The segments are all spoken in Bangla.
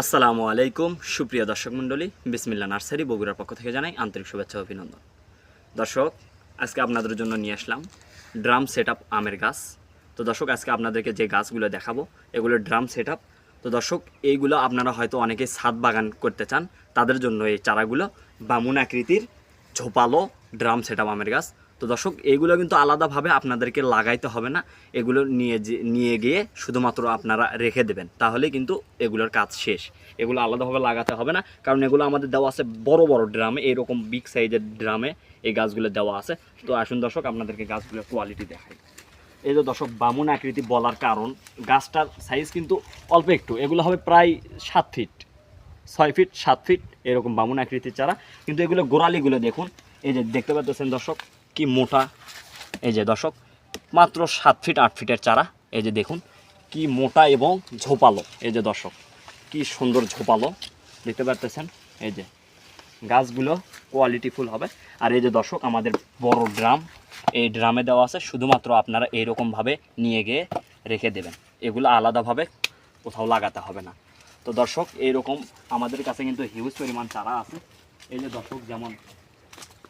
আসসালামু আলাইকুম সুপ্রিয় দর্শক মণ্ডলী, বিসমিল্লাহ নার্সারি বগুড়ার পক্ষ থেকে জানাই আন্তরিক শুভেচ্ছা ও অভিনন্দন। দর্শক, আজকে আপনাদের জন্য নিয়ে আসলাম ড্রাম সেটআপ আমের গাছ। তো দর্শক, আজকে আপনাদেরকে যে গাছগুলো দেখাবো এগুলো ড্রাম সেটআপ। তো দর্শক, এইগুলো আপনারা হয়তো অনেকেই ছাদ বাগান করতে চান, তাদের জন্য এই চারাগুলো বামুন আকৃতির ঝোপালো ড্রাম সেটআপ আমের গাছ। তো দর্শক, এইগুলো কিন্তু আলাদাভাবে আপনাদেরকে লাগাইতে হবে না, এগুলো নিয়ে গিয়ে শুধুমাত্র আপনারা রেখে দেবেন, তাহলে কিন্তু এগুলোর কাজ শেষ। এগুলো আলাদাভাবে লাগাতে হবে না, কারণ এগুলো আমাদের দেওয়া আছে বড় বড় ড্রামে, এরকম বিগ সাইজের ড্রামে এই গাছগুলো দেওয়া আছে। তো আসুন দর্শক, আপনাদেরকে গাছগুলোর কোয়ালিটি দেখাই। এই যে দর্শক, বামুন আকৃতি বলার কারণ গাছটার সাইজ কিন্তু অল্প একটু, এগুলো হবে প্রায় 7 ফিট 6 ফিট 7 ফিট এরকম বামুন আকৃতির চারা। কিন্তু এগুলো গোড়ালিগুলো দেখুন, এই যে দেখতে পাচ্ছেন দর্শক কি মোটা। এই যে দর্শক, মাত্র 7 ফিট 8 ফিটের চারা। এই যে দেখুন কি মোটা এবং ঝোপালো। এই যে দর্শক, কি সুন্দর ঝোপালো দেখতে পাচ্ছেন। এই যে গাছগুলো কোয়ালিটিফুল হবে। আর এই যে দর্শক, আমাদের বড় ড্রাম, এই ড্রামে দেওয়া আছে, শুধুমাত্র আপনারা এইরকমভাবে নিয়ে গিয়ে রেখে দেবেন, এগুলো আলাদাভাবে কোথাও লাগাতে হবে না। তো দর্শক, এইরকম আমাদের কাছে কিন্তু হিউজ পরিমাণ চারা আছে। এই যে দর্শক, যেমন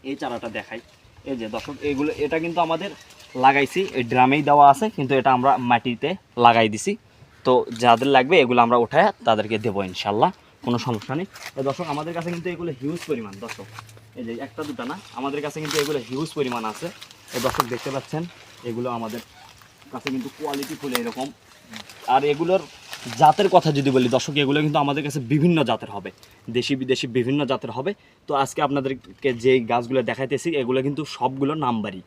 এই চারাটা দেখাই। এই যে দর্শক, এইগুলো এটা কিন্তু আমাদের লাগাইছি, এই ড্রামেই দেওয়া আছে, কিন্তু এটা আমরা মাটিতে লাগাই দিছি। তো যাদের লাগবে এগুলো আমরা উঠায় তাদেরকে দেবো ইনশাল্লাহ, কোনো সমস্যা নেই। তো দর্শক, আমাদের কাছে কিন্তু এগুলো হিউজ পরিমাণ। দর্শক, এই যে একটা দুটা না, আমাদের কাছে কিন্তু এগুলো হিউজ পরিমাণ আছে। এই দর্শক দেখতে পাচ্ছেন, এগুলো আমাদের কাছে কিন্তু কোয়ালিটি ফুল এরকম। আর এগুলোর জাতের কথা যদি বলি দর্শক, এগুলো কিন্তু আমাদের কাছে বিভিন্ন জাতের হবে, দেশি বিদেশি বিভিন্ন জাতের হবে। তো আজকে আপনাদেরকে যে গাছগুলো দেখাইতেছি এগুলো কিন্তু সবগুলো নাম্বারই।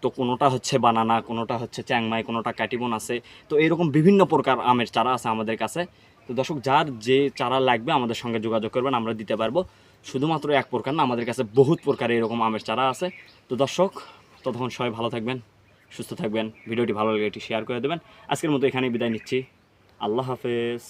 তো কোনোটা হচ্ছে বানানা, কোনোটা হচ্ছে চ্যাংমাই, কোনোটা ক্যাটিবন আছে। তো এরকম বিভিন্ন প্রকার আমের চারা আছে আমাদের কাছে। তো দর্শক, যার যে চারা লাগবে আমাদের সঙ্গে যোগাযোগ করবেন, আমরা দিতে পারবো। শুধুমাত্র এক প্রকার না, আমাদের কাছে বহুত প্রকার এরকম আমের চারা আছে। তো দর্শক, ততক্ষণ সবাই ভালো থাকবেন, সুস্থ থাকবেন। ভিডিওটি ভালো লাগলে এটি শেয়ার করে দেবেন। আজকের মতো এখানেই বিদায় নিচ্ছি। আল্লাহ হাফেজ।